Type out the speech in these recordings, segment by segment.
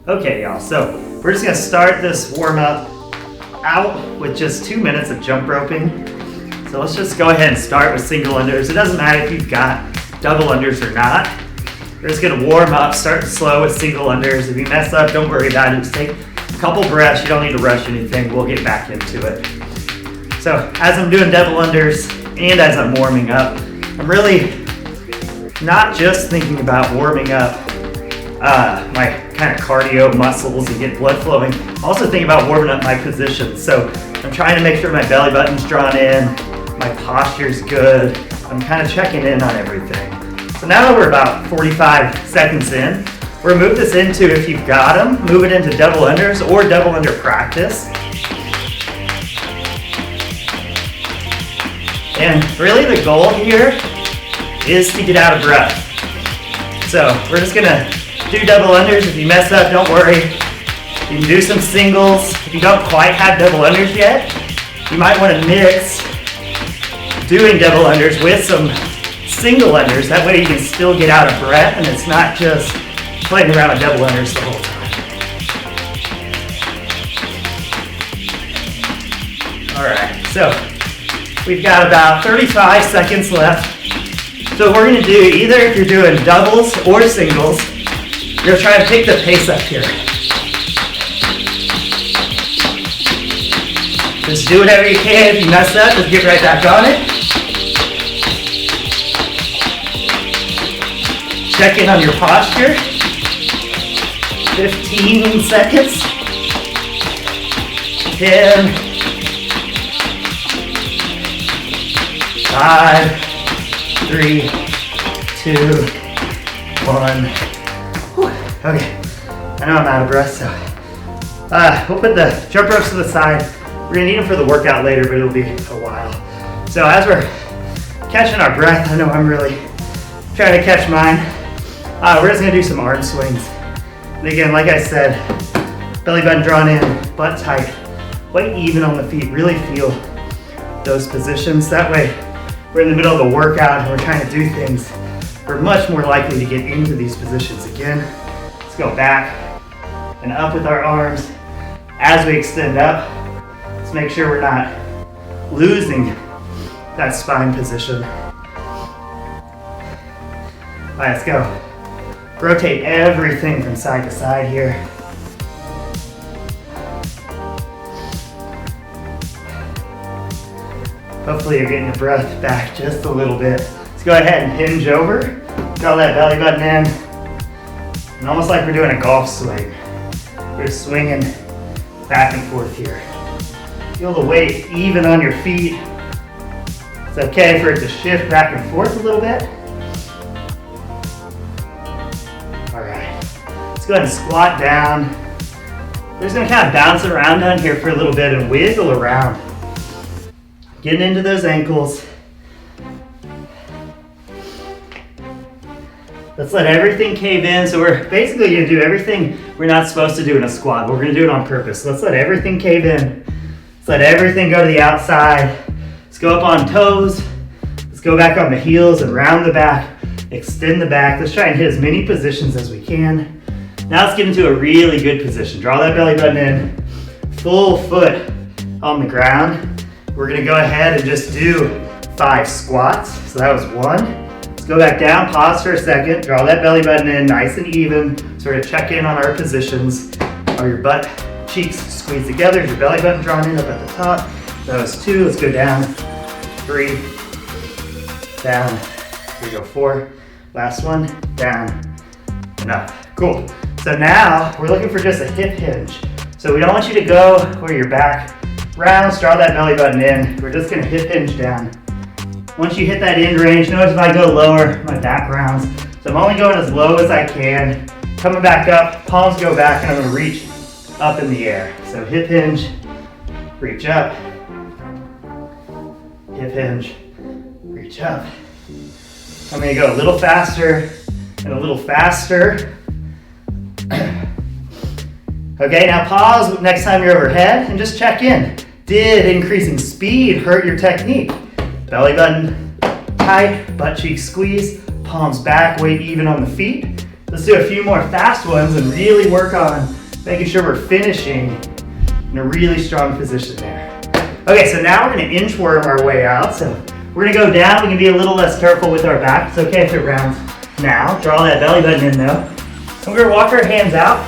Okay, y'all, so we're just gonna start this warm up out with just 2 minutes of jump roping. So let's just go ahead and start with single unders. It doesn't matter if you've got double unders or not. We're just gonna warm up, start slow with single unders. If you mess up, don't worry about it. Just take a couple breaths. You don't need to rush anything. We'll get back into it. So as I'm doing double unders and as I'm warming up, I'm really not just thinking about warming up my kind of cardio muscles and get blood flowing. I'm also thinking about warming up my position. So I'm trying to make sure my belly button's drawn in, my posture's good. I'm kind of checking in on everything. So now that we're about 45 seconds in, we're gonna move this into, if you've got them, move it into double unders or double under practice. And really the goal here is to get out of breath. So we're just gonna do double unders. If you mess up, don't worry. You can do some singles. If you don't quite have double unders yet, you might want to mix doing double unders with some single unders. That way you can still get out of breath and it's not just playing around with double unders the whole time. All right, so we've got about 35 seconds left. So what we're gonna do, either if you're doing doubles or singles, you're gonna try to pick the pace up here. Just do whatever you can. If you mess up, just get right back on it. Check in on your posture. 15 seconds. 10. 5, 3, 2, 1. Okay, I know I'm out of breath, so we'll put the jump ropes to the side. We're gonna need them for the workout later, but it'll be a while. So as we're catching our breath, I know I'm really trying to catch mine. We're just gonna do some arm swings. And again, like I said, belly button drawn in, butt tight, weight even on the feet. Really feel those positions. That way, we're in the middle of a workout and we're trying to do things. We're much more likely to get into these positions again. Let's go back and up with our arms as we extend up. Let's make sure we're not losing that spine position. All right, let's go. Rotate everything from side to side here. Hopefully you're getting your breath back just a little bit. Let's go ahead and hinge over. Draw that belly button in. And almost like we're doing a golf swing. We're just swinging back and forth here. Feel the weight even on your feet. It's okay for it to shift back and forth a little bit. All right, let's go ahead and squat down. We're just gonna kind of bounce around down here for a little bit and wiggle around. Getting into those ankles. Let's let everything cave in. So we're basically gonna do everything we're not supposed to do in a squat, but we're gonna do it on purpose. So let's let everything cave in. Let's let everything go to the outside. Let's go up on toes. Let's go back on the heels and round the back, extend the back. Let's try and hit as many positions as we can. Now let's get into a really good position. Draw that belly button in, full foot on the ground. We're gonna go ahead and just do 5 squats. So that was 1. Let's go back down, pause for a second, draw that belly button in nice and even. Sort of check in on our positions. Are your butt cheeks squeeze together? Is your belly button drawn in up at the top? That was 2, let's go down. 3, down. Here we go, 4. Last one, down and up. Cool. So now we're looking for just a hip hinge. So we don't want you to go where your back rounds, draw that belly button in. We're just gonna hip hinge down. Once you hit that end range, notice if I go lower, my back rounds. So I'm only going as low as I can. Coming back up, palms go back, and I'm gonna reach up in the air. So hip hinge, reach up. Hip hinge, reach up. I'm gonna go a little faster and a little faster. Okay, now pause next time you're overhead and just check in. Did increasing speed hurt your technique? Belly button tight, butt cheek squeeze, palms back, weight even on the feet. Let's do a few more fast ones and really work on making sure we're finishing in a really strong position there. Okay, so now we're gonna inchworm our way out. So we're gonna go down. We can be a little less careful with our back. It's okay if it rounds now. Draw that belly button in though. So we're gonna walk our hands out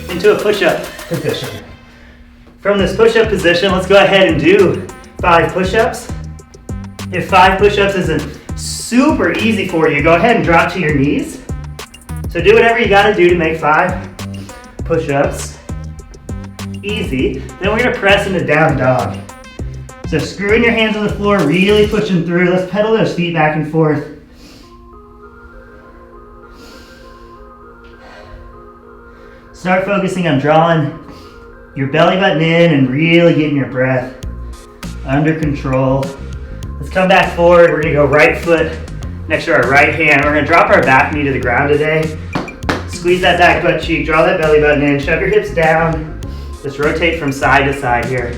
into a push-up position. From this push-up position, let's go ahead and do 5 push-ups. If 5 push-ups isn't super easy for you, go ahead and drop to your knees. So do whatever you gotta do to make 5 push-ups easy. Then we're gonna press into down dog. So screwing your hands on the floor, really pushing through. Let's pedal those feet back and forth. Start focusing on drawing your belly button in and really getting your breath under control. Let's come back forward. We're gonna go right foot next to our right hand. We're gonna drop our back knee to the ground today. Squeeze that back butt cheek, draw that belly button in, shove your hips down. Just rotate from side to side here.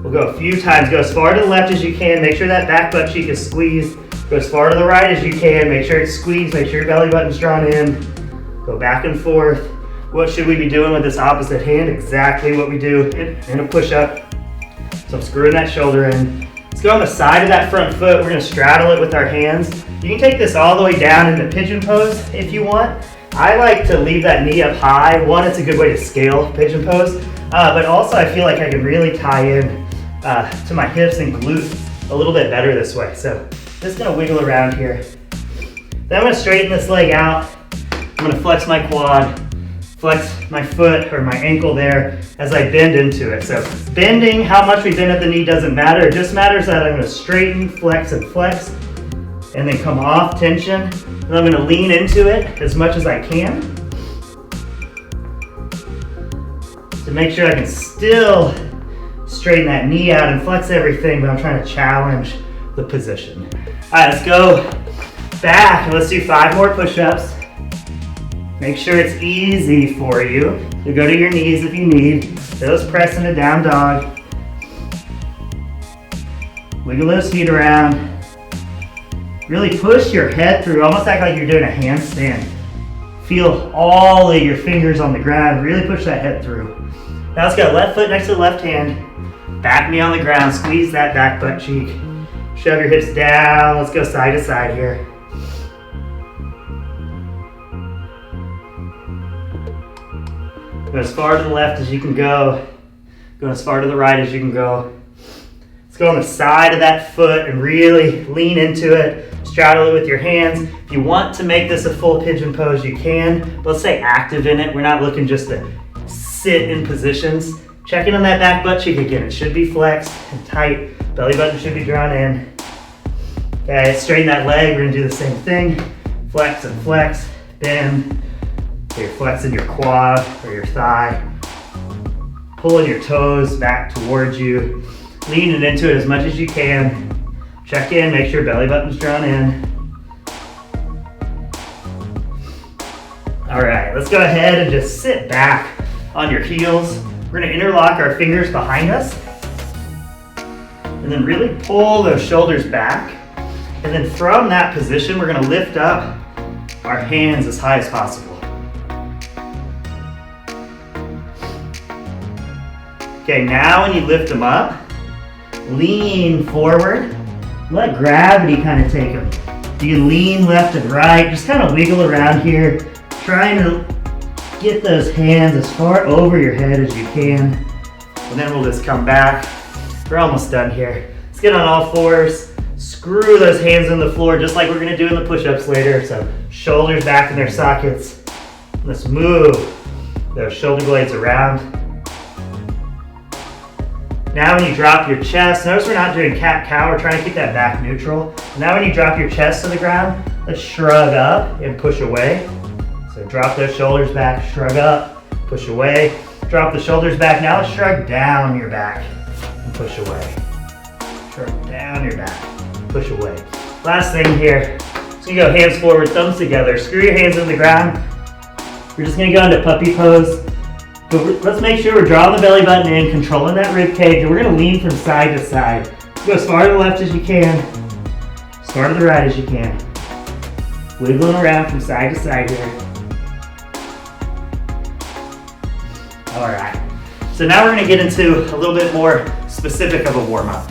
We'll go a few times. Go as far to the left as you can. Make sure that back butt cheek is squeezed. Go as far to the right as you can. Make sure it's squeezed. Make sure your belly button's drawn in. Go back and forth. What should we be doing with this opposite hand? Exactly what we do in a push-up. So I'm screwing that shoulder in. Let's go on the side of that front foot. We're gonna straddle it with our hands. You can take this all the way down into pigeon pose if you want. I like to leave that knee up high. One, it's a good way to scale pigeon pose, but also I feel like I can really tie in to my hips and glutes a little bit better this way. So just gonna wiggle around here. Then I'm gonna straighten this leg out. I'm gonna flex my quad, flex my foot or my ankle there as I bend into it. So bending, how much we bend at the knee doesn't matter. It just matters that I'm gonna straighten, flex, and then come off tension. And I'm gonna lean into it as much as I can to make sure I can still straighten that knee out and flex everything, but I'm trying to challenge the position. All right, let's go back and let's do 5 more push-ups. Make sure it's easy for you. You go to your knees if you need. Those press into down dog. Wiggle those feet around. Really push your head through, almost act like you're doing a handstand. Feel all of your fingers on the ground. Really push that head through. Now let's go left foot next to the left hand. Back knee on the ground. Squeeze that back butt cheek. Shove your hips down. Let's go side to side here. Go as far to the left as you can go. Go as far to the right as you can go. Let's go on the side of that foot and really lean into it. Straddle it with your hands. If you want to make this a full pigeon pose, you can. Let's stay active in it. We're not looking just to sit in positions. Check in on that back butt cheek again. It should be flexed and tight. Belly button should be drawn in. Okay, straighten that leg. We're gonna do the same thing. Flex and flex, bend. So you're flexing your quad or your thigh. Pulling your toes back towards you. Leaning into it as much as you can. Check in, make sure belly button's drawn in. All right, let's go ahead and just sit back on your heels. We're gonna interlock our fingers behind us. And then really pull those shoulders back. And then from that position, we're gonna lift up our hands as high as possible. Okay, now when you lift them up, lean forward. Let gravity kind of take them. You can lean left and right, just kind of wiggle around here, trying to get those hands as far over your head as you can. And then we'll just come back. We're almost done here. Let's get on all fours. Screw those hands in the floor just like we're gonna do in the push-ups later. So shoulders back in their sockets. Let's move those shoulder blades around. Now when you drop your chest, notice we're not doing cat-cow, we're trying to keep that back neutral. Now when you drop your chest to the ground, let's shrug up and push away. So drop those shoulders back, shrug up, push away. Drop the shoulders back, now let's shrug down your back and push away. Shrug down your back, push away. Last thing here, so you go hands forward, thumbs together, screw your hands in the ground. We're just gonna go into puppy pose. But let's make sure we're drawing the belly button in, controlling that rib cage, and we're gonna lean from side to side. Go as far to the left as you can, as far to the right as you can. Wiggling around from side to side here. All right. So now we're gonna get into a little bit more specific of a warm-up.